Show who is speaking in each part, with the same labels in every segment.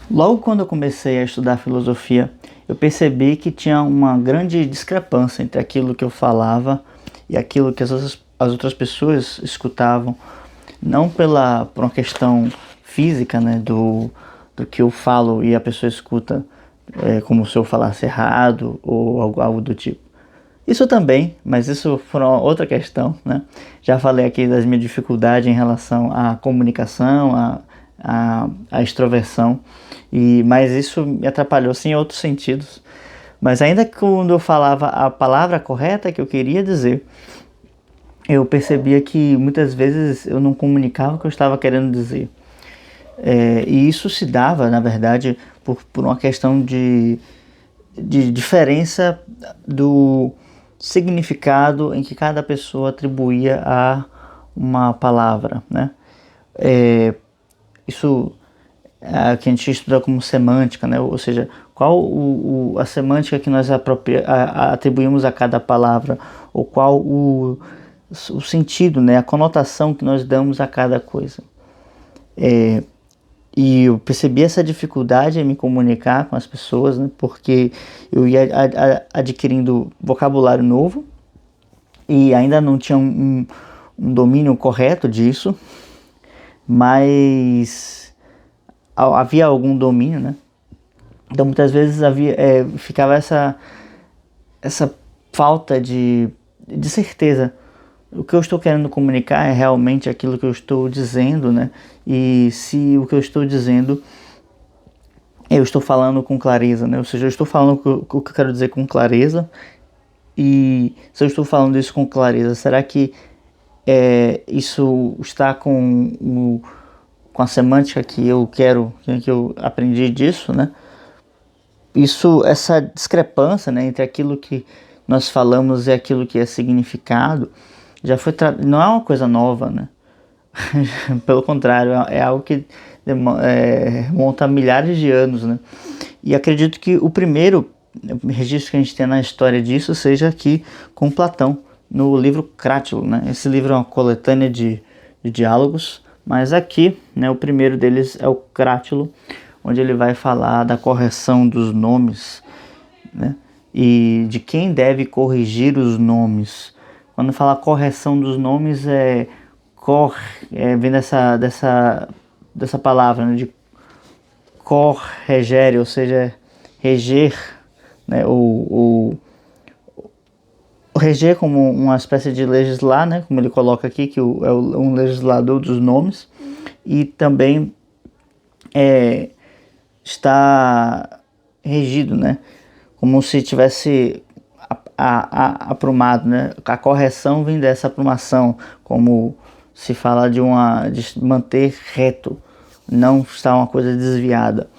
Speaker 1: Logo quando eu comecei a estudar filosofia, eu percebi que tinha uma grande discrepância entre aquilo que eu falava e aquilo que as outras pessoas escutavam, não por uma questão física, né, do que eu falo e a pessoa escuta, como se eu falasse errado ou algo do tipo. Isso também, mas isso foi uma outra questão, né? Já falei aqui das minhas dificuldades em relação à comunicação, à extroversão, mas isso me atrapalhou sim em outros sentidos. Mas ainda que quando eu falava a palavra correta que eu queria dizer, eu percebia que muitas vezes eu não comunicava o que eu estava querendo dizer. E isso se dava, na verdade, por uma questão de diferença do significado em que cada pessoa atribuía a uma palavra, né? Isso é que a gente estuda como semântica, né? Ou seja, qual a semântica que nós atribuímos a cada palavra, ou qual o sentido, né? A conotação que nós damos a cada coisa. E eu percebi essa dificuldade em me comunicar com as pessoas, né? Porque eu ia adquirindo vocabulário novo e ainda não tinha um domínio correto disso, mas havia algum domínio, né? Então muitas vezes ficava essa falta de certeza. O que eu estou querendo comunicar é realmente aquilo que eu estou dizendo, né? E se o que eu estou dizendo, eu estou falando com clareza, né? Ou seja, eu estou falando o que eu quero dizer com clareza. E se eu estou falando isso com clareza, será que isso está com a semântica que eu quero, que eu aprendi disso, né? Essa discrepância, né, entre aquilo que nós falamos e aquilo que é significado, não é uma coisa nova, né? Pelo contrário, é algo que remonta a milhares de anos, né? E acredito que o primeiro registro que a gente tem na história disso seja aqui com Platão, no livro Crátylo, né? Esse livro é uma coletânea de diálogos, mas aqui, né, o primeiro deles é o Crátylo, onde ele vai falar da correção dos nomes, né? E de quem deve corrigir os nomes. Quando fala correção dos nomes, vem dessa palavra, né, de corregere, ou seja, reger, né, o reger como uma espécie de legislar, né, como ele coloca aqui, que é um legislador dos nomes, e também está regido, né, como se tivesse aprumado, né? A correção vem dessa aprumação, como se fala de manter reto, não estar uma coisa desviada.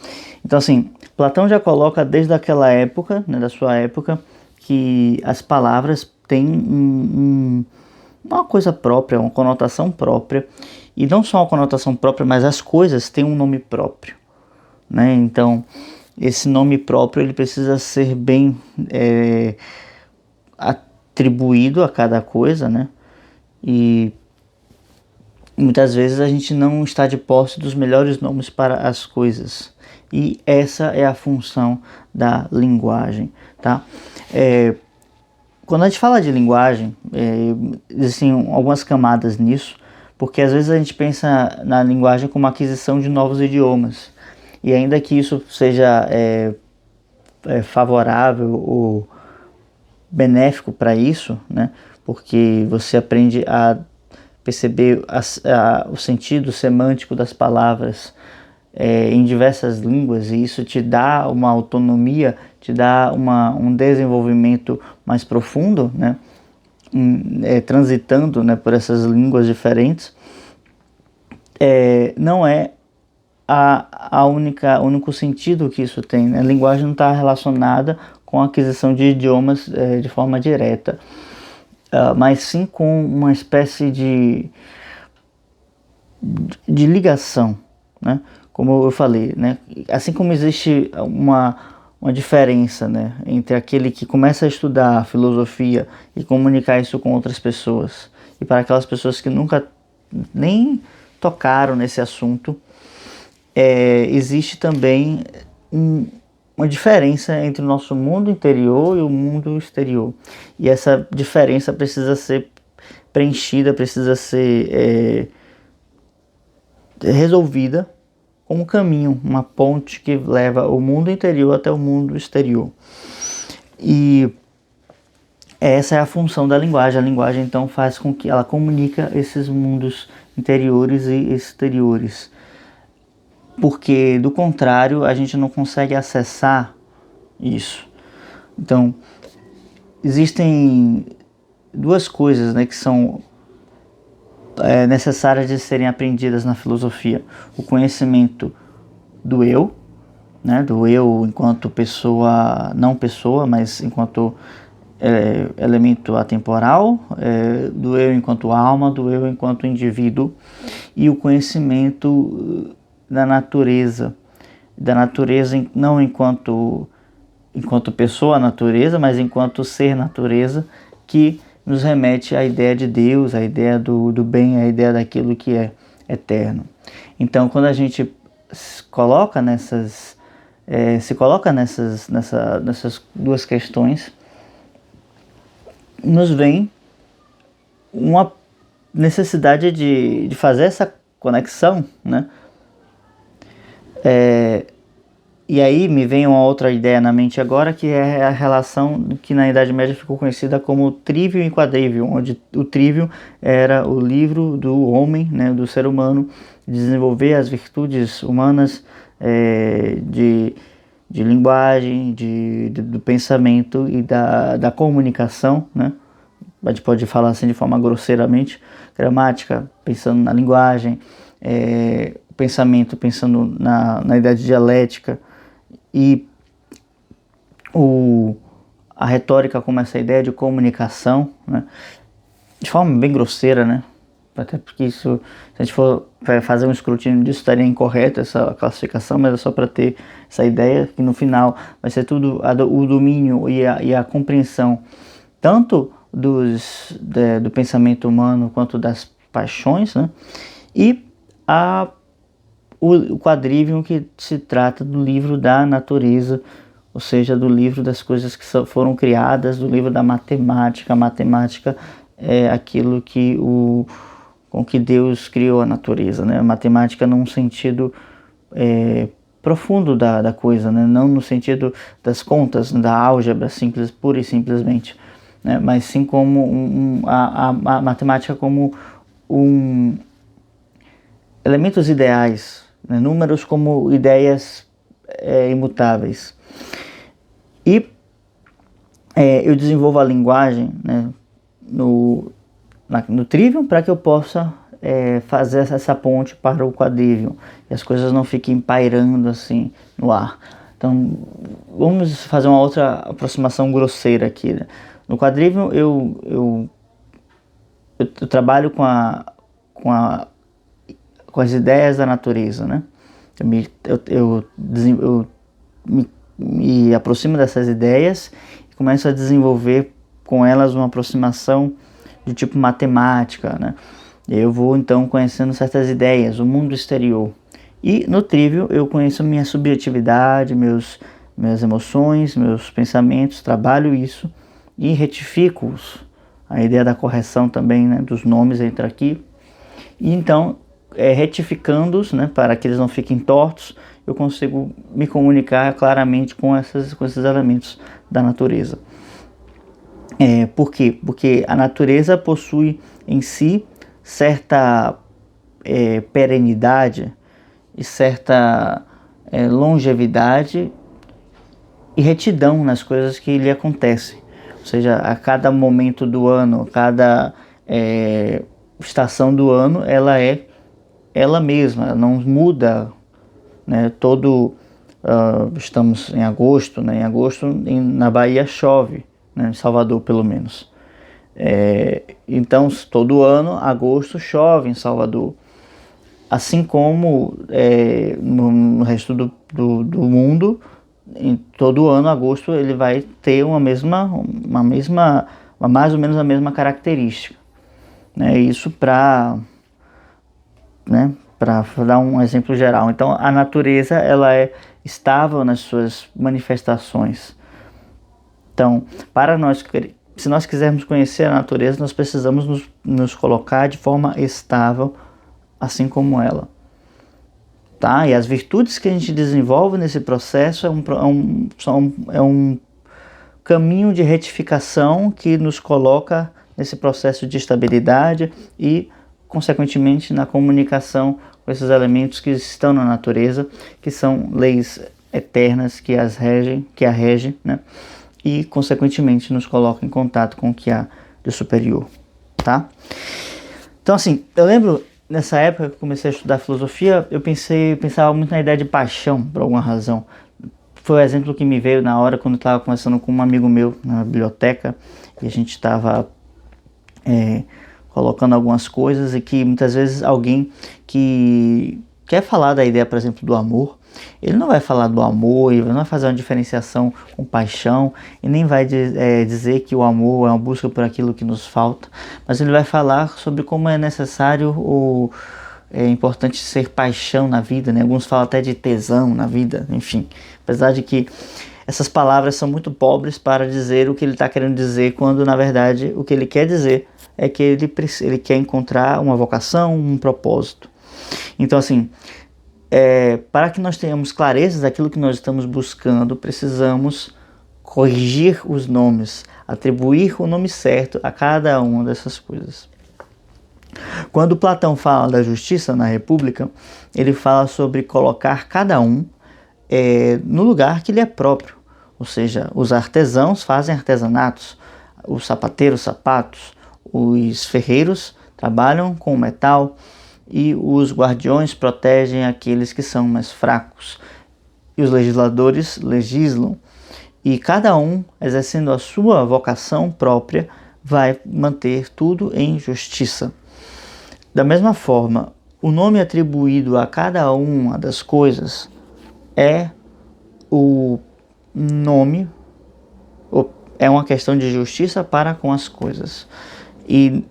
Speaker 1: Então, assim, Platão já coloca desde aquela época, né, da sua época, que as palavras têm uma coisa própria, uma conotação própria, e não só uma conotação própria, mas as coisas têm um nome próprio, né? Então, esse nome próprio ele precisa ser bem atribuído a cada coisa, né? E muitas vezes a gente não está de posse dos melhores nomes para as coisas. E essa é a função da linguagem, tá? Quando a gente fala de linguagem, existem algumas camadas nisso, porque às vezes a gente pensa na linguagem como aquisição de novos idiomas. E ainda que isso seja favorável ou benéfico para isso, né? Porque você aprende a perceber o sentido semântico das palavras em diversas línguas, e isso te dá uma autonomia, te dá um desenvolvimento mais profundo, né? Transitando, né, por essas línguas diferentes. Não é o único sentido que isso tem, né? A linguagem não está relacionada com a aquisição de idiomas de forma direta, mas sim com uma espécie de ligação, né? Como eu falei, né? Assim como existe uma diferença, né, entre aquele que começa a estudar filosofia e comunicar isso com outras pessoas, e para aquelas pessoas que nunca nem tocaram nesse assunto, existe também uma diferença entre o nosso mundo interior e o mundo exterior. E essa diferença precisa ser preenchida, precisa ser resolvida com um caminho, uma ponte que leva o mundo interior até o mundo exterior. E essa é a função da linguagem. A linguagem, então, faz com que ela comunica esses mundos interiores e exteriores. Porque, do contrário, a gente não consegue acessar isso. Então, existem duas coisas, né, que são necessárias de serem aprendidas na filosofia: o conhecimento do eu, né, do eu enquanto pessoa, não pessoa, mas enquanto elemento atemporal, do eu enquanto alma, do eu enquanto indivíduo, e o conhecimento da natureza não enquanto pessoa natureza, mas enquanto ser natureza, que nos remete à ideia de Deus, à ideia do bem, à ideia daquilo que é eterno. Então, quando a gente se coloca nessas duas questões, nos vem uma necessidade de fazer essa conexão, né? E aí me vem uma outra ideia na mente agora, que é a relação que na Idade Média ficou conhecida como Trivium e Quadrivium, onde o Trivium era o livro do homem, né, do ser humano, desenvolver as virtudes humanas de linguagem, do pensamento e da comunicação, né? A gente pode falar assim de forma grosseiramente: gramática, pensando na linguagem, pensamento pensando na ideia de dialética, e a retórica como essa ideia de comunicação, né? De forma bem grosseira, né? Até porque isso, se a gente for fazer um escrutínio disso, estaria incorreta essa classificação, mas é só para ter essa ideia que no final vai ser tudo o domínio e a compreensão tanto do pensamento humano quanto das paixões, né? E o Quadrivium, que se trata do livro da natureza, ou seja, do livro das coisas que foram criadas, do livro da matemática. A matemática é aquilo com que Deus criou a natureza, né? A matemática num sentido profundo da coisa, né? Não no sentido das contas, da álgebra simples, pura e simplesmente, né? Mas sim como a matemática como elementos ideais, né? Números como ideias imutáveis. E eu desenvolvo a linguagem, né, no Trivium, para que eu possa fazer essa ponte para o Quadrivium e as coisas não fiquem pairando assim no ar. Então vamos fazer uma outra aproximação grosseira aqui, né? No Quadrivium eu trabalho com as ideias da natureza, né? Eu me aproximo dessas ideias e começo a desenvolver com elas uma aproximação de tipo matemática, né? Eu vou então conhecendo certas ideias, o mundo exterior. E no Trivium eu conheço minha subjetividade, minhas emoções, meus pensamentos, trabalho isso e retifico-os. A ideia da correção também, né, dos nomes entra aqui. E então, retificando-os, né, para que eles não fiquem tortos, eu consigo me comunicar claramente com esses elementos da natureza. Por quê? Porque a natureza possui em si certa perenidade e certa longevidade e retidão nas coisas que lhe acontecem. Ou seja, a cada momento do ano, cada estação do ano, ela é ela mesma, ela não muda, né? Estamos em agosto, né? Em agosto na Bahia chove, né? Em Salvador pelo menos. Então todo ano, agosto, chove em Salvador. Assim como no resto do mundo, em todo ano, agosto, ele vai ter mais ou menos a mesma característica, né? Isso para, né, para dar um exemplo geral. Então, a natureza ela é estável nas suas manifestações. Então, se nós quisermos conhecer a natureza, nós precisamos nos colocar de forma estável, assim como ela. Tá? E as virtudes que a gente desenvolve nesse processo é um caminho de retificação que nos coloca nesse processo de estabilidade e, consequentemente, na comunicação com esses elementos que estão na natureza, que são leis eternas que a regem, né? E, consequentemente, nos coloca em contato com o que há de superior, tá? Então, assim, eu lembro, nessa época que eu comecei a estudar filosofia, eu pensava muito na ideia de paixão, por alguma razão. Foi o exemplo que me veio na hora, quando eu estava conversando com um amigo meu na biblioteca, e a gente estava colocando algumas coisas, e que muitas vezes alguém que quer falar da ideia, por exemplo, do amor, ele não vai falar do amor, ele não vai fazer uma diferenciação com paixão, e nem vai dizer que o amor é uma busca por aquilo que nos falta, mas ele vai falar sobre como é necessário ou é importante ser paixão na vida, né? Alguns falam até de tesão na vida, enfim. Apesar de que essas palavras são muito pobres para dizer o que ele está querendo dizer, quando na verdade o que ele quer dizer é que ele quer encontrar uma vocação, um propósito. Então, assim, para que nós tenhamos clareza daquilo que nós estamos buscando, precisamos corrigir os nomes, atribuir o nome certo a cada uma dessas coisas. Quando Platão fala da justiça na República, ele fala sobre colocar cada um no lugar que lhe é próprio. Ou seja, os artesãos fazem artesanatos, os sapateiros sapatos, os ferreiros trabalham com metal e os guardiões protegem aqueles que são mais fracos. E os legisladores legislam, e cada um, exercendo a sua vocação própria, vai manter tudo em justiça. Da mesma forma, o nome atribuído a cada uma das coisas é o nome, é uma questão de justiça para com as coisas. E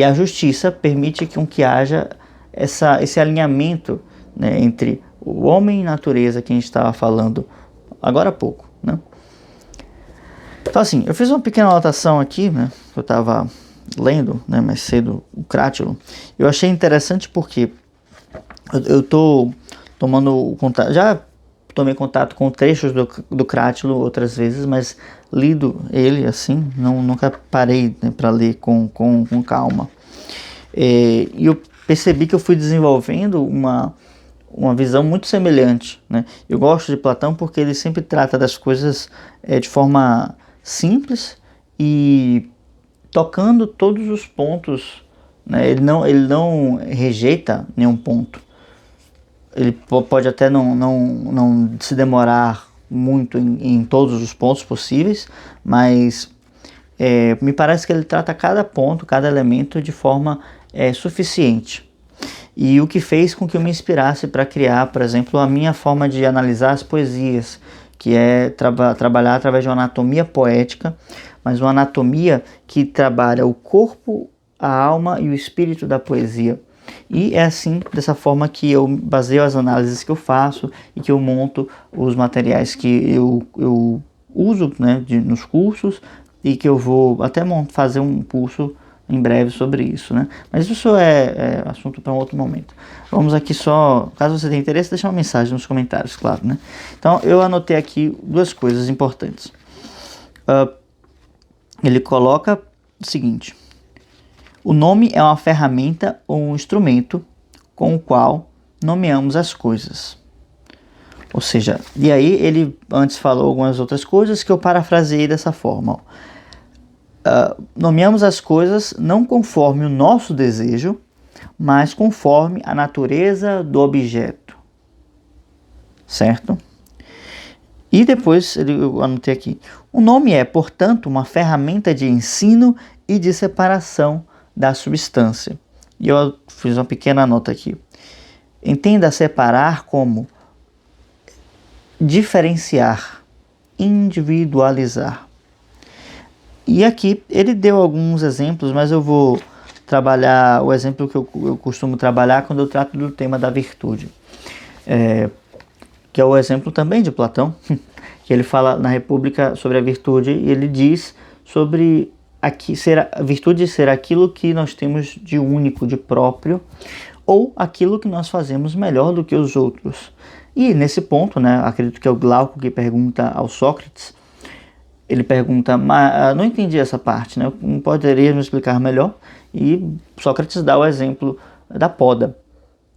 Speaker 1: a justiça permite que haja esse alinhamento, né, entre o homem e a natureza que a gente estava falando agora há pouco, né? Então, assim, eu fiz uma pequena anotação aqui, né? Eu estava lendo, né, mais cedo o Crátilo. Eu achei interessante porque eu estou tomando contato, já tomei contato com trechos do Crátilo outras vezes, mas lido ele assim, nunca parei, né, para ler com calma. E eu percebi que eu fui desenvolvendo uma visão muito semelhante, né? Eu gosto de Platão porque ele sempre trata das coisas de forma simples e tocando todos os pontos, né? Ele não rejeita nenhum ponto. Ele pode até não se demorar muito em todos os pontos possíveis, mas me parece que ele trata cada ponto, cada elemento de forma suficiente. E o que fez com que eu me inspirasse para criar, por exemplo, a minha forma de analisar as poesias, que é trabalhar através de uma anatomia poética, mas uma anatomia que trabalha o corpo, a alma e o espírito da poesia. E é assim, dessa forma, que eu baseio as análises que eu faço e que eu monto os materiais que eu uso, né, nos cursos, e que eu vou até fazer um curso em breve sobre isso, né? Mas isso é assunto para um outro momento. Vamos aqui só, caso você tenha interesse, deixar uma mensagem nos comentários, claro, né? Então, eu anotei aqui duas coisas importantes. Ele coloca o seguinte: o nome é uma ferramenta ou um instrumento com o qual nomeamos as coisas. Ou seja, e aí ele antes falou algumas outras coisas que eu parafraseei dessa forma. Nomeamos as coisas não conforme o nosso desejo, mas conforme a natureza do objeto. Certo? E depois eu anotei aqui: o nome é, portanto, uma ferramenta de ensino e de separação da substância. E eu fiz uma pequena nota aqui. Entenda separar como diferenciar, individualizar. E aqui ele deu alguns exemplos, mas eu vou trabalhar o exemplo que eu costumo trabalhar quando eu trato do tema da virtude, que é o exemplo também de Platão, que ele fala na República sobre a virtude, e ele diz sobre a virtude ser aquilo que nós temos de único, de próprio, ou aquilo que nós fazemos melhor do que os outros. E nesse ponto, né, acredito que é o Glauco que pergunta ao Sócrates, ele pergunta, mas não entendi essa parte, né? Poderia me explicar melhor? E Sócrates dá o exemplo da poda,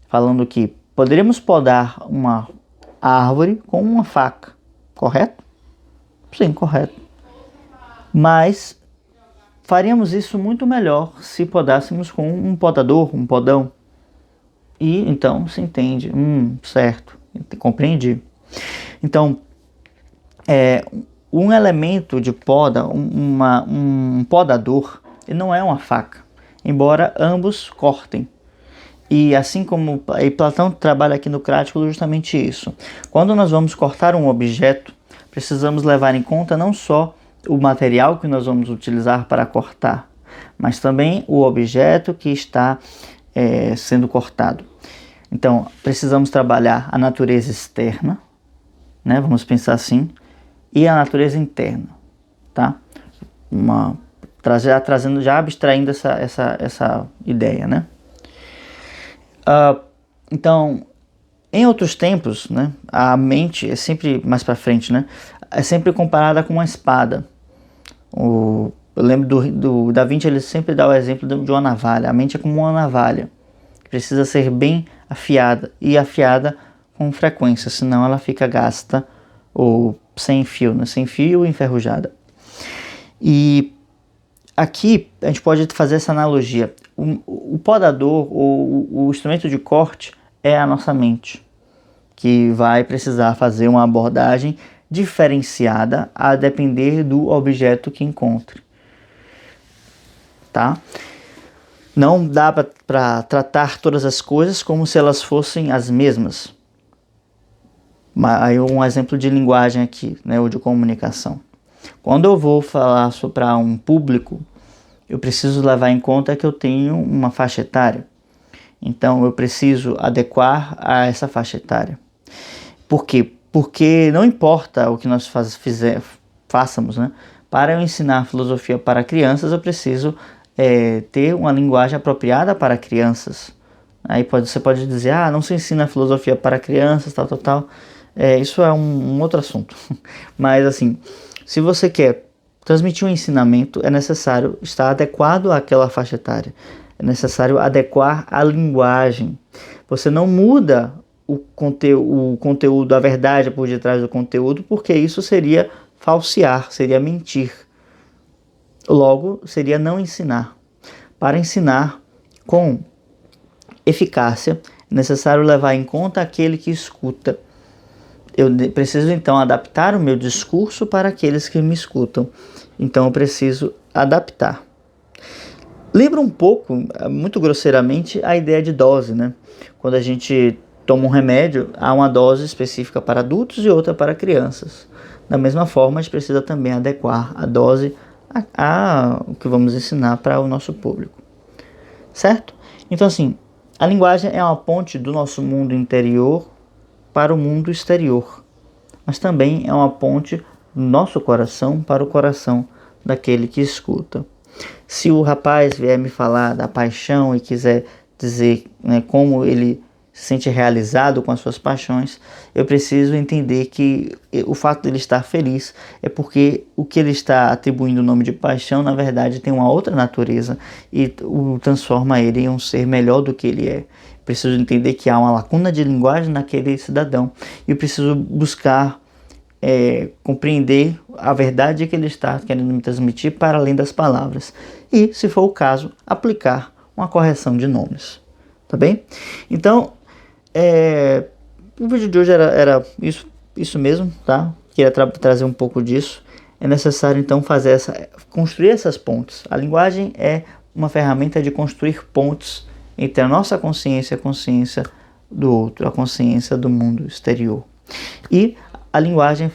Speaker 1: falando que poderíamos podar uma árvore com uma faca, correto? Sim, correto. Mas faríamos isso muito melhor se podássemos com um podador, um podão. E então se entende, certo, compreendi. Então, um elemento de poda, um podador, ele não é uma faca, embora ambos cortem. E assim como Platão trabalha aqui no Crático justamente isso. Quando nós vamos cortar um objeto, precisamos levar em conta não só o material que nós vamos utilizar para cortar, mas também o objeto que está sendo cortado. Então, precisamos trabalhar a natureza externa, né? Vamos pensar assim, e a natureza interna, tá? Trazendo, já abstraindo essa ideia, né? Então, em outros tempos, né, a mente é sempre mais para frente, né? É sempre comparada com uma espada. Eu lembro do Da Vinci, ele sempre dá o exemplo de uma navalha. A mente é como uma navalha, que precisa ser bem afiada, e afiada com frequência, senão ela fica gasta ou sem fio, né? Sem fio e enferrujada. E aqui a gente pode fazer essa analogia. O podador ou o instrumento de corte é a nossa mente, que vai precisar fazer uma abordagem diferenciada a depender do objeto que encontre, tá? Não dá para tratar todas as coisas como se elas fossem as mesmas. Aí um exemplo de linguagem aqui, né, ou de comunicação. Quando eu vou falar para um público, eu preciso levar em conta que eu tenho uma faixa etária. Então eu preciso adequar a essa faixa etária. Por quê? Porque não importa o que nós façamos, né? Para eu ensinar filosofia para crianças, eu preciso ter uma linguagem apropriada para crianças. Aí você pode dizer, não se ensina filosofia para crianças, tal. Isso é um outro assunto. Mas assim, se você quer transmitir um ensinamento, é necessário estar adequado àquela faixa etária. É necessário adequar a linguagem. Você não muda o conteúdo, a verdade por detrás do conteúdo, porque isso seria falsear, seria mentir. Logo, seria não ensinar. Para ensinar com eficácia, é necessário levar em conta aquele que escuta. Eu preciso então adaptar o meu discurso para aqueles que me escutam. Então eu preciso adaptar. Lembra um pouco, muito grosseiramente, a ideia de dose, né? Quando a gente toma um remédio, há uma dose específica para adultos e outra para crianças. Da mesma forma, a gente precisa também adequar a dose a o que vamos ensinar para o nosso público. Certo? Então assim, a linguagem é uma ponte do nosso mundo interior para o mundo exterior, mas também é uma ponte do nosso coração para o coração daquele que escuta. Se o rapaz vier me falar da paixão e quiser dizer, né, como ele se sente realizado com as suas paixões, eu preciso entender que o fato dele estar feliz é porque o que ele está atribuindo o nome de paixão, na verdade, tem uma outra natureza e o transforma ele em um ser melhor do que ele é. Preciso entender que há uma lacuna de linguagem naquele cidadão e eu preciso buscar compreender a verdade que ele está querendo me transmitir para além das palavras e, se for o caso, aplicar uma correção de nomes, tá bem? Então, o vídeo de hoje era isso mesmo, tá? Queria trazer um pouco disso. É necessário então construir essas pontes. A linguagem é uma ferramenta de construir pontes entre a nossa consciência e a consciência do outro, a consciência do mundo exterior. E a linguagem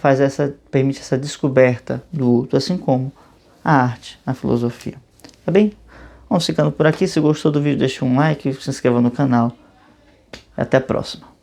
Speaker 1: permite essa descoberta do outro, assim como a arte, a filosofia. Tá bem? Vamos ficando por aqui. Se gostou do vídeo, deixa um like, se inscreva no canal. Até a próxima.